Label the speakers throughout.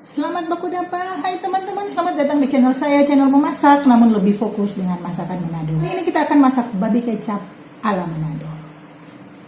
Speaker 1: Selamat baku dapa, hai teman-teman, selamat datang di channel saya, channel memasak, namun lebih fokus dengan masakan Manado. Ini kita akan masak babi kecap ala Manado.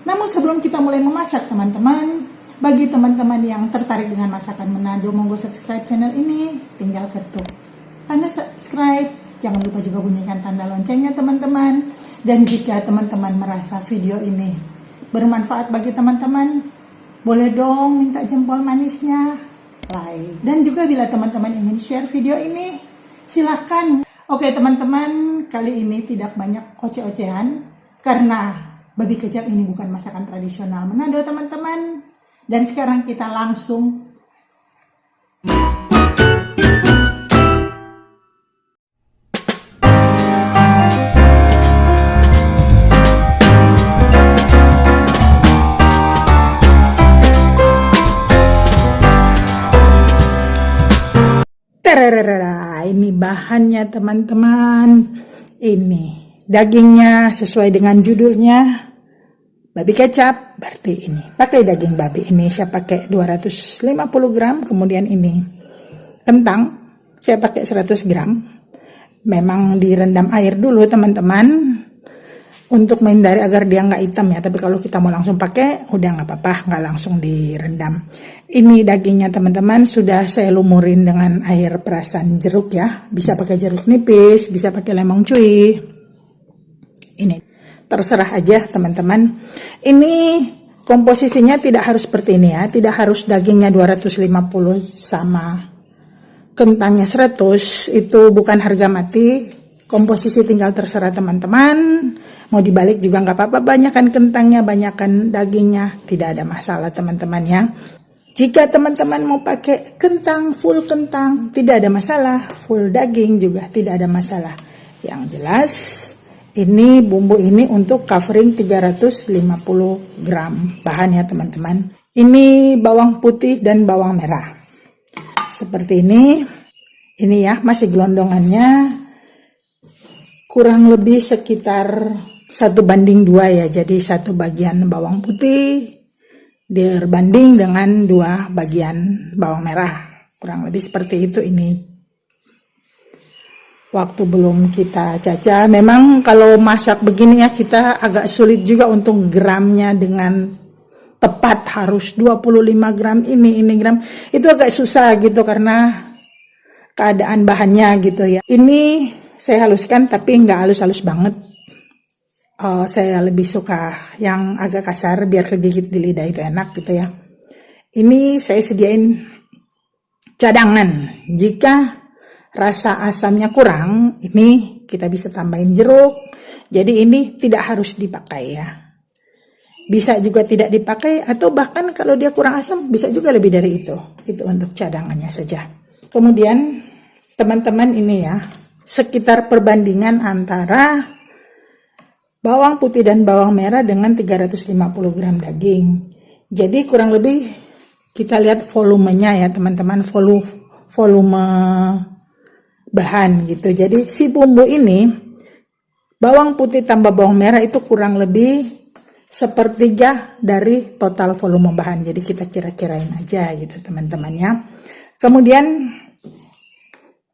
Speaker 1: Namun sebelum kita mulai memasak teman-teman, bagi teman-teman yang tertarik dengan masakan Manado, monggo subscribe channel ini, tinggal ketuk tanda subscribe, jangan lupa juga bunyikan tanda loncengnya teman-teman. Dan jika teman-teman merasa video ini bermanfaat bagi teman-teman, boleh dong minta jempol manisnya. Dan juga bila teman-teman ingin share video ini, silahkan. Oke teman-teman, kali ini tidak banyak oceh-ocehan karena babi kecap ini bukan masakan tradisional Manado teman-teman. Dan sekarang kita langsung ini bahannya teman-teman. Ini dagingnya sesuai dengan judulnya, babi kecap, berarti ini pakai daging babi. Ini saya pakai 250 gram. Kemudian ini kentang, saya pakai 100 gram. Memang direndam air dulu teman-teman, untuk menghindari agar dia nggak hitam ya. Tapi kalau kita mau langsung pakai, udah nggak apa-apa, nggak langsung direndam. Ini dagingnya teman-teman sudah saya lumurin dengan air perasan jeruk ya. Bisa pakai jeruk nipis, bisa pakai lemon cuy. Ini terserah aja teman-teman. Ini komposisinya tidak harus seperti ini ya. Tidak harus dagingnya 250 sama kentangnya 100. Itu bukan harga mati. Komposisi tinggal terserah teman-teman. Mau dibalik juga nggak apa-apa, banyakkan kentangnya, banyakkan dagingnya, tidak ada masalah teman-teman ya. Jika teman-teman mau pakai kentang, full kentang, tidak ada masalah. Full daging juga tidak ada masalah. Yang jelas, ini bumbu ini untuk covering 350 gram bahan ya teman-teman. Ini bawang putih dan bawang merah. Seperti ini ya, masih gelondongannya. Kurang lebih sekitar 1:2 ya, jadi 1 bagian bawang putih berbanding dengan 2 bagian bawang merah, kurang lebih seperti itu. Ini waktu belum kita cacah, memang kalau masak begini ya kita agak sulit juga untuk gramnya dengan tepat, harus 25 gram ini gram, itu agak susah gitu karena keadaan bahannya gitu ya. Ini saya haluskan tapi nggak halus-halus banget. Saya lebih suka yang agak kasar biar kegigit di lidah itu enak gitu ya. Ini saya sediain cadangan. Jika rasa asamnya kurang, ini kita bisa tambahin jeruk. Jadi ini tidak harus dipakai ya. Bisa juga tidak dipakai, atau bahkan kalau dia kurang asam bisa juga lebih dari itu. Itu untuk cadangannya saja. Kemudian teman-teman ini ya, sekitar perbandingan antara bawang putih dan bawang merah dengan 350 gram daging. Jadi kurang lebih kita lihat volumenya ya teman-teman, volume bahan gitu. Jadi si bumbu ini, bawang putih tambah bawang merah itu kurang lebih 1/3 dari total volume bahan. Jadi kita kira-kirain aja gitu teman-teman ya. Kemudian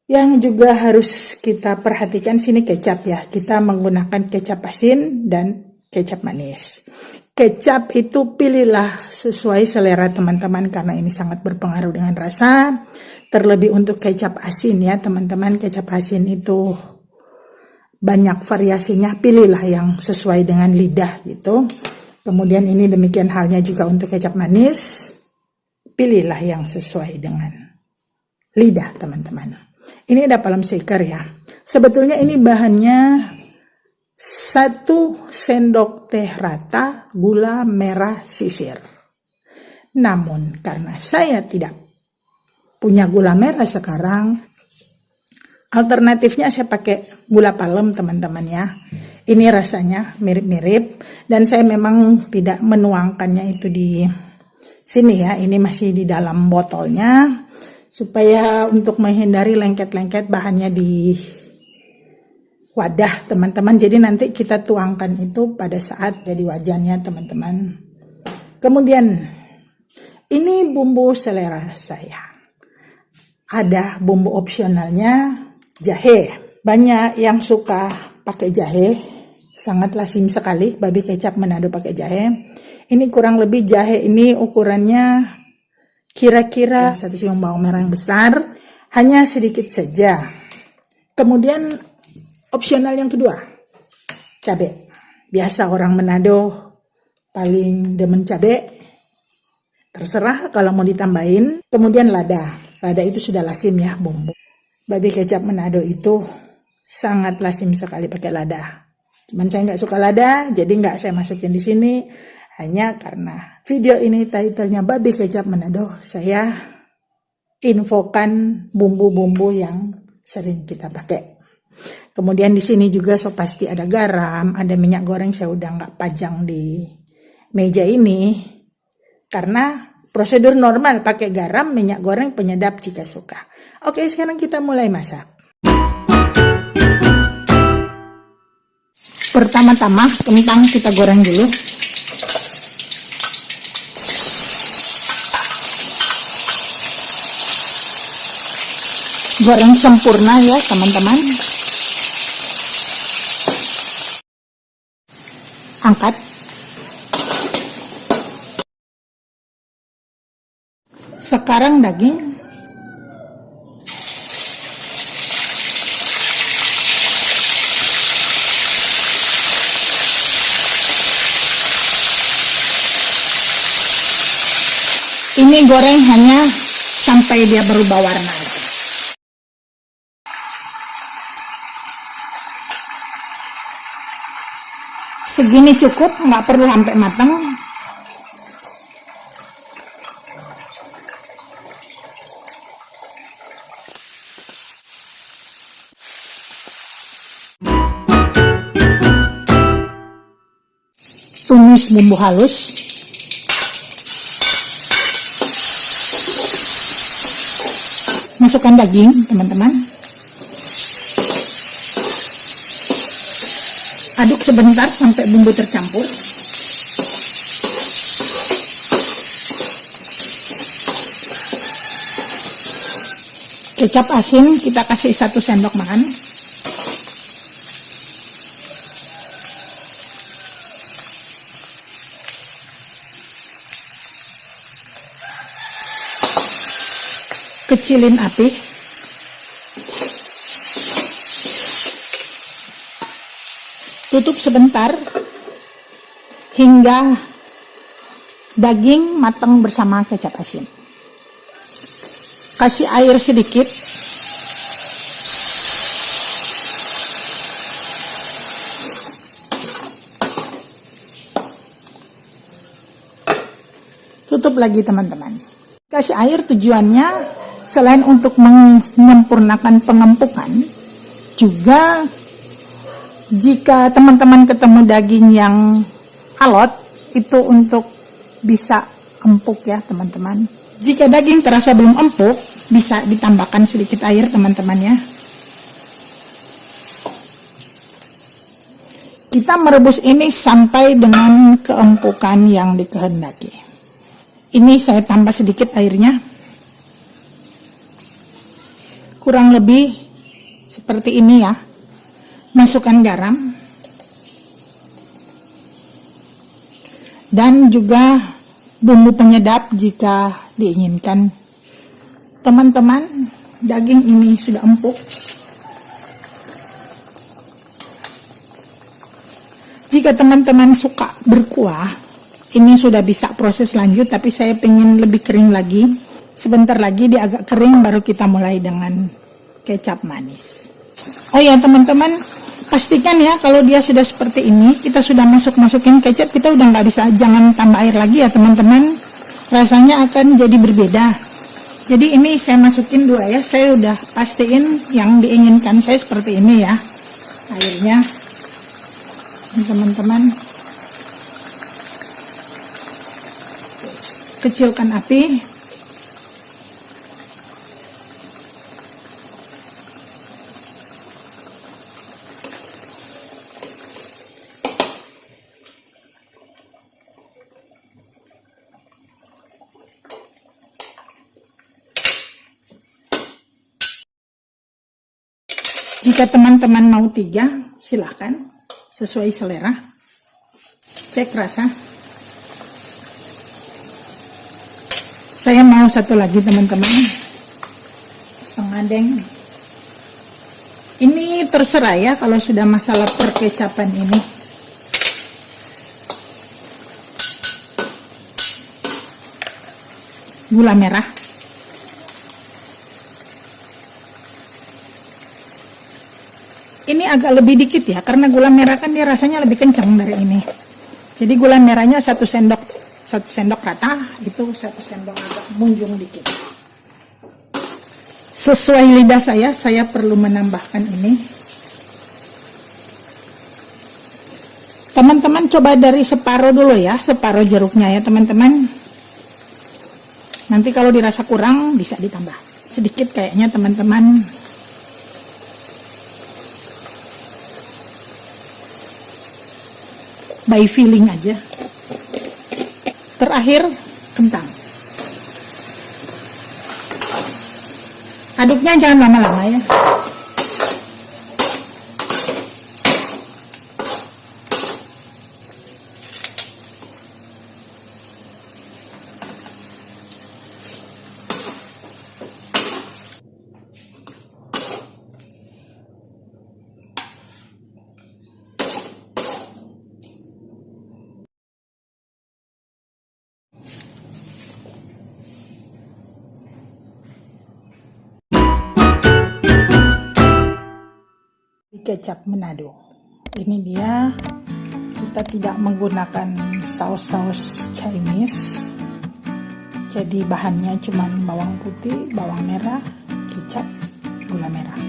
Speaker 1: yang juga harus kita perhatikan sini kecap ya. Kita menggunakan kecap asin dan kecap manis. Kecap itu pilihlah sesuai selera teman-teman karena ini sangat berpengaruh dengan rasa. Terlebih untuk kecap asin ya teman-teman. Kecap asin itu banyak variasinya. Pilihlah yang sesuai dengan lidah gitu. Kemudian ini demikian halnya juga untuk kecap manis. Pilihlah yang sesuai dengan lidah teman-teman. Ini ada palm shaker ya. Sebetulnya ini bahannya 1 sendok teh rata gula merah sisir. Namun karena saya tidak punya gula merah sekarang, alternatifnya saya pakai gula palem teman-teman ya. Ini rasanya mirip-mirip dan saya memang tidak menuangkannya itu di sini ya. Ini masih di dalam botolnya. Supaya untuk menghindari lengket-lengket bahannya di wadah teman-teman. Jadi nanti kita tuangkan itu pada saat jadi wajannya teman-teman. Kemudian ini bumbu selera saya. ada bumbu opsionalnya, jahe. Banyak yang suka pakai jahe, sangat lazim sekali babi kecap Manado pakai jahe. Ini kurang lebih jahe ini ukurannya kira-kira 1 siung bawang merah yang besar, hanya sedikit saja. Kemudian opsional yang kedua, cabai. Biasa orang Manado paling demen cabai. Terserah kalau mau ditambahin. Kemudian lada. Lada itu sudah lazim ya bumbu. Babi kecap Manado itu sangat lazim sekali pakai lada. Cuman saya nggak suka lada, jadi nggak saya masukin di sini. Hanya karena video ini titlenya Babi Kecap Manado, saya infokan bumbu-bumbu yang sering kita pakai. Kemudian di sini juga so pasti ada garam, ada minyak goreng. Saya udah nggak pajang di meja ini. Karena prosedur normal pakai garam, minyak goreng, penyedap jika suka. Oke, sekarang kita mulai masak. Pertama-tama kentang kita goreng dulu. Goreng sempurna ya teman-teman. Angkat. Sekarang daging. Ini goreng hanya sampai dia berubah warna. Segini cukup, nggak perlu sampai matang. Tumis bumbu halus. Masukkan daging, teman-teman. Aduk sebentar sampai bumbu tercampur. Kecap asin kita kasih 1 sendok makan. Kecilin api. Tutup sebentar hingga daging matang bersama kecap asin. Kasih air sedikit. Tutup lagi teman-teman. Kasih air tujuannya selain untuk menyempurnakan pengempukan, juga jika teman-teman ketemu daging yang alot, itu untuk bisa empuk ya teman-teman. Jika daging terasa belum empuk, bisa ditambahkan sedikit air teman-teman ya. Kita merebus ini sampai dengan keempukan yang dikehendaki. Ini saya tambah sedikit airnya. Kurang lebih seperti ini ya. Masukkan garam. Dan juga bumbu penyedap jika diinginkan. Teman-teman, daging ini sudah empuk. Jika teman-teman suka berkuah, ini sudah bisa proses lanjut, tapi saya pengen lebih kering lagi. Sebentar lagi dia agak kering, baru kita mulai dengan kecap manis. Oh ya teman-teman, pastikan ya kalau dia sudah seperti ini, kita sudah masukin kecap, kita udah nggak bisa, jangan tambah air lagi ya teman-teman. Rasanya akan jadi berbeda. Jadi ini saya masukin 2 ya, saya udah pastiin yang diinginkan saya seperti ini ya airnya. Teman-teman, kecilkan api. Jika teman-teman mau 3, silakan sesuai selera. Cek rasa. Saya mau 1 lagi teman-teman, setengah deng. Ini terserah ya kalau sudah masalah perkecapan ini. Gula merah. Ini agak lebih dikit ya, karena gula merah kan dia rasanya lebih kencang dari ini. Jadi gula merahnya 1 sendok rata, itu 1 sendok agak munjung dikit. Sesuai lidah saya perlu menambahkan ini. Teman-teman coba dari separuh dulu ya, separuh jeruknya ya teman-teman. Nanti kalau dirasa kurang bisa ditambah sedikit kayaknya teman-teman. By feeling aja. Terakhir kentang. Aduknya jangan lama-lama ya. Kecap Manado. Ini dia, kita tidak menggunakan saus-saus Chinese. Jadi bahannya cuma bawang putih, bawang merah, kecap, gula merah.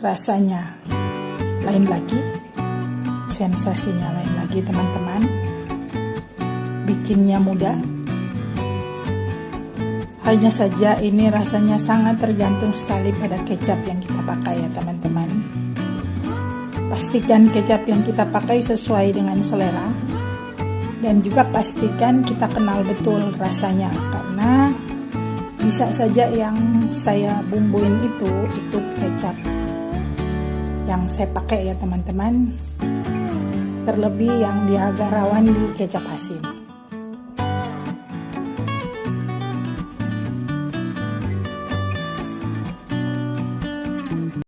Speaker 1: Rasanya lain lagi, sensasinya lain lagi teman-teman. Bikinnya mudah. Hanya saja ini rasanya sangat tergantung sekali pada kecap yang kita pakai ya teman-teman. Pastikan kecap yang kita pakai sesuai dengan selera. Dan juga pastikan kita kenal betul rasanya. Karena bisa saja yang saya bumbuin itu kecap yang saya pakai ya teman-teman. Terlebih yang dia agak rawan di kecap asin.